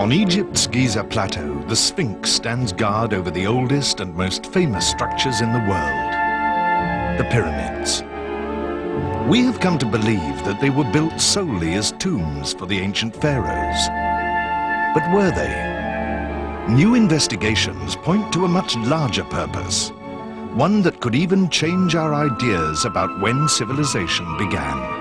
On Egypt's Giza Plateau, the Sphinx stands guard over the oldest and most famous structures in the world, the pyramids. We have come to believe that they were built solely as tombs for the ancient pharaohs. But were they? New investigations point to a much larger purpose, one that could even change our ideas about when civilization began.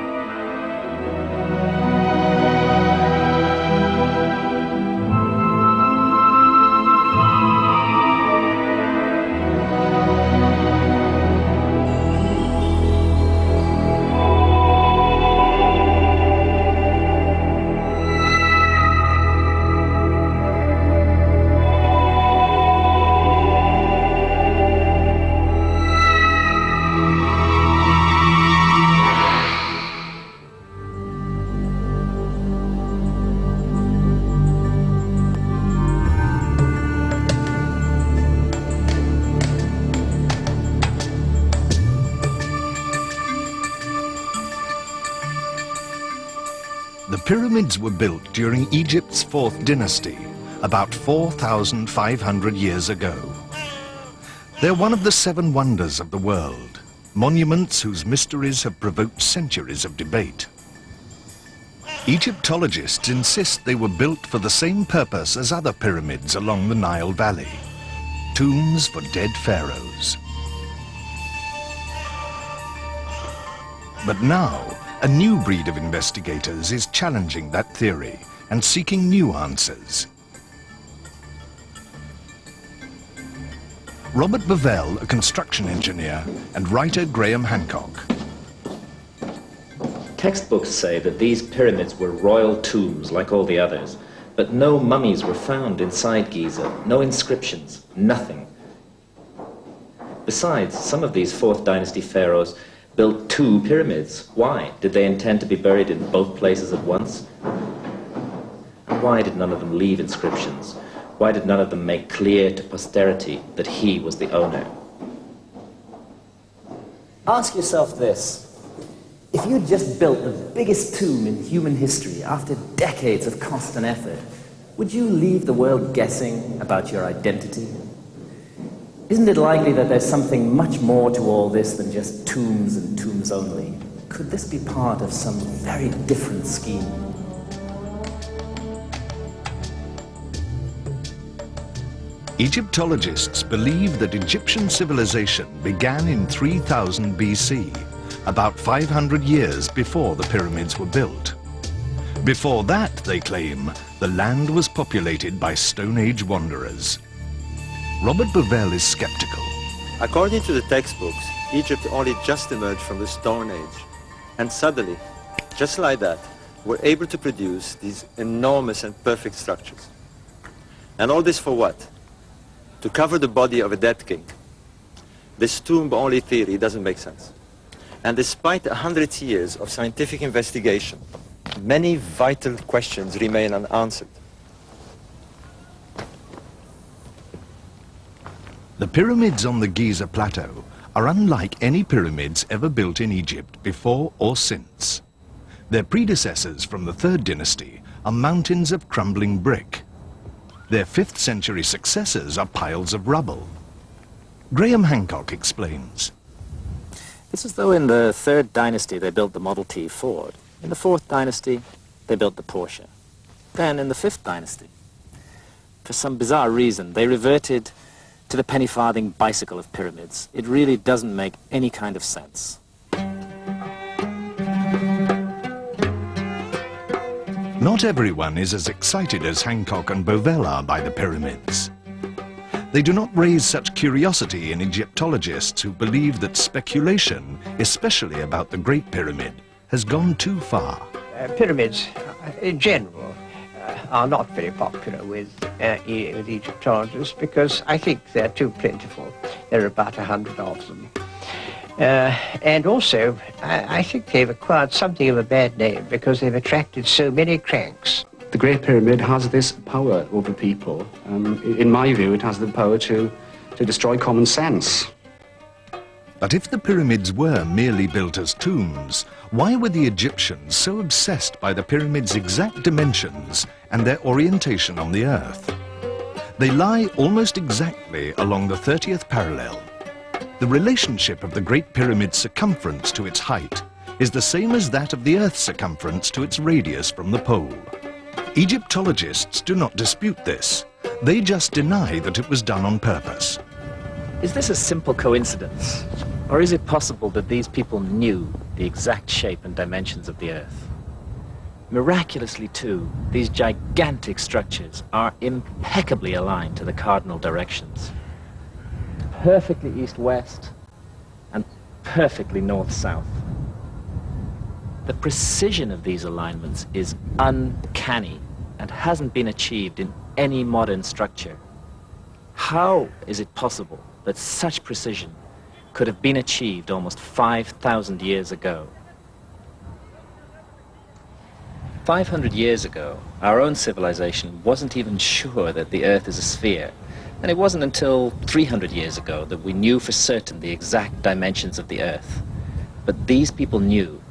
The pyramids were built during Egypt's 4th dynasty, about 4,500 years ago. They're one of the 7 wonders of the world, monuments whose mysteries have provoked centuries of debate. Egyptologists insist they were built for the same purpose as other pyramids along the Nile Valley, tombs for dead pharaohs. But now, a new breed of investigators is challenging that theory and seeking new answers. Robert Bovell, a construction engineer, and writer Graham Hancock. Textbooks say that these pyramids were royal tombs like all the others, but no mummies were found inside Giza, no inscriptions, nothing. Besides, some of these 4th dynasty pharaohs built 2 pyramids. Why? Did they intend to be buried in both places at once? And why did none of them leave inscriptions? Why did none of them make clear to posterity that he was the owner? Ask yourself this. If you'd just built the biggest tomb in human history after decades of constant effort, would you leave the world guessing about your identity? Isn't it likely that there's something much more to all this than just tombs and tombs only? Could this be part of some very different scheme? Egyptologists believe that Egyptian civilization began in 3000 BC, about 500 years before the pyramids were built. Before that, they claim, the land was populated by Stone Age wanderers. Robert Bovell is skeptical. According to the textbooks, Egypt only just emerged from the Stone Age. And suddenly, just like that, we're able to produce these enormous and perfect structures. And all this for what? To cover the body of a dead king. This tomb-only theory doesn't make sense. And despite 100 years of scientific investigation, many vital questions remain unanswered. The pyramids on the Giza Plateau are unlike any pyramids ever built in Egypt before or since. Their predecessors from the 3rd dynasty are mountains of crumbling brick. Their 5th century successors are piles of rubble. Graham Hancock explains. It's as though in the 3rd dynasty they built the Model T Ford. In the 4th dynasty, they built the Porsche. Then in the 5th dynasty, for some bizarre reason, they reverted to the penny-farthing bicycle of pyramids. It really doesn't make any kind of sense. Not everyone is as excited as Hancock and Bovell are by the pyramids. They do not raise such curiosity in Egyptologists who believe that speculation, especially about the Great Pyramid, has gone too far. Pyramids, in general, are not very popular with Egyptologists because I think they're too plentiful. There are about 100 of them. And also, I think they've acquired something of a bad name because they've attracted so many cranks. The Great Pyramid has this power over people. In my view, it has the power to destroy common sense. But if the pyramids were merely built as tombs, why were the Egyptians so obsessed by the pyramids' exact dimensions and their orientation on the Earth? They lie almost exactly along the 30th parallel. The relationship of the Great Pyramid's circumference to its height is the same as that of the Earth's circumference to its radius from the pole. Egyptologists do not dispute this. They just deny that it was done on purpose. Is this a simple coincidence? Or is it possible that these people knew the exact shape and dimensions of the Earth? Miraculously, too, these gigantic structures are impeccably aligned to the cardinal directions. Perfectly east-west and perfectly north-south. The precision of these alignments is uncanny and hasn't been achieved in any modern structure. How is it possible that such precision could have been achieved almost 5,000 years ago? 500 years ago, our own civilization wasn't even sure that the Earth is a sphere. And it wasn't until 300 years ago that we knew for certain the exact dimensions of the Earth. But these people knew,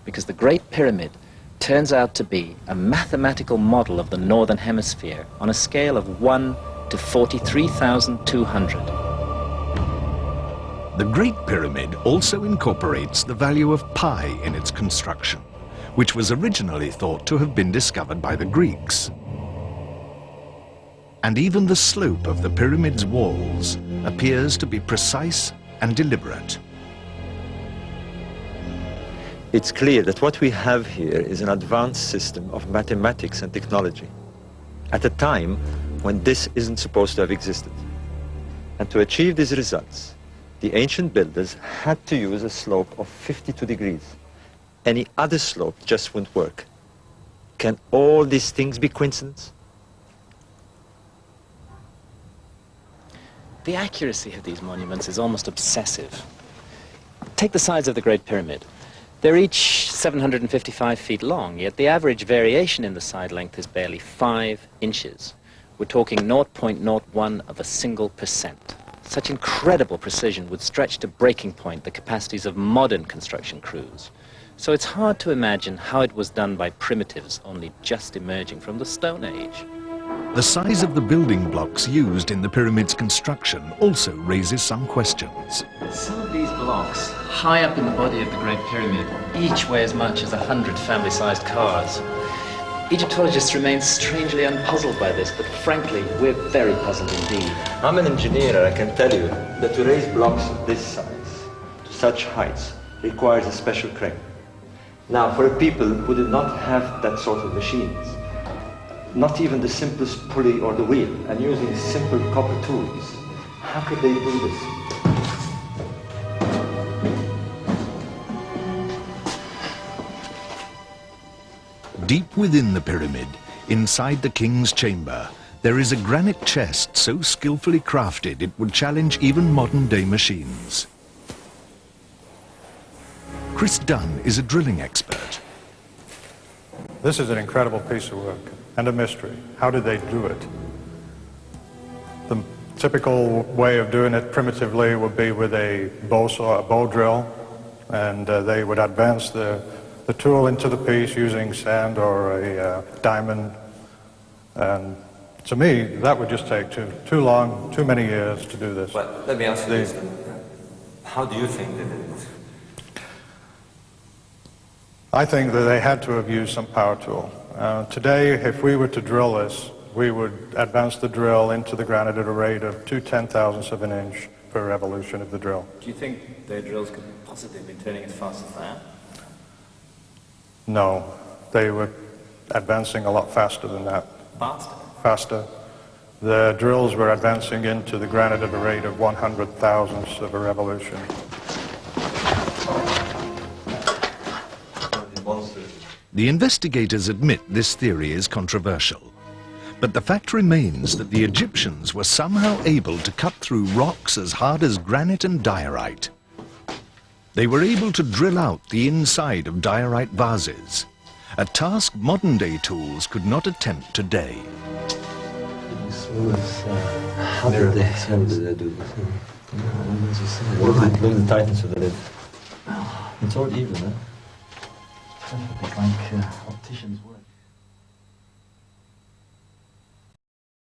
because the Great Pyramid turns out to be a mathematical model of the Northern Hemisphere on a scale of 1 to 43,200. The Great Pyramid also incorporates the value of pi in its construction, which was originally thought to have been discovered by the Greeks. And even the slope of the pyramid's walls appears to be precise and deliberate. It's clear that what we have here is an advanced system of mathematics and technology at a time when this isn't supposed to have existed. And to achieve these results, the ancient builders had to use a slope of 52 degrees. Any other slope just wouldn't work. Can all these things be coincidence? The accuracy of these monuments is almost obsessive. Take the sides of the Great Pyramid. They're each 755 feet long, yet the average variation in the side length is barely 5 inches. We're talking 0.01 of a single percent. Such incredible precision would stretch to breaking point the capacities of modern construction crews. So it's hard to imagine how it was done by primitives only just emerging from the Stone Age. The size of the building blocks used in the pyramid's construction also raises some questions. Some of these blocks, high up in the body of the Great Pyramid, each weigh as much as 100 family-sized cars. Egyptologists remain strangely unpuzzled by this, but frankly, we're very puzzled indeed. I'm an engineer, and I can tell you that to raise blocks of this size to such heights requires a special crane. Now, for a people who did not have that sort of machines, not even the simplest pulley or the wheel, and using simple copper tools, how could they do this? Deep within the pyramid, inside the king's chamber, there is a granite chest so skillfully crafted it would challenge even modern-day machines. Chris Dunn is a drilling expert. This is an incredible piece of work and a mystery. How did they do it? The typical way of doing it primitively would be with a bow saw, a bow drill, and they would advance the tool into the piece using sand or a diamond. And to me, that would just take too long, too many years to do this. Well, let me ask you this then. How do you think they did it? I think that they had to have used some power tool. Today, if we were to drill this, we would advance the drill into the granite at a rate of 2/10,000ths of an inch per revolution of the drill. Do you think their drills could possibly be turning as fast as that? No, they were advancing a lot faster than that. Faster? Faster. The drills were advancing into the granite at a rate of 100,000ths of a revolution. The investigators admit this theory is controversial, but the fact remains that the Egyptians were somehow able to cut through rocks as hard as granite and diorite. They were able to drill out the inside of diorite vases, a task modern-day tools could not attempt today. How did they do this? Look at the tightness of the lid. It's all even, eh? It's like opticians' work.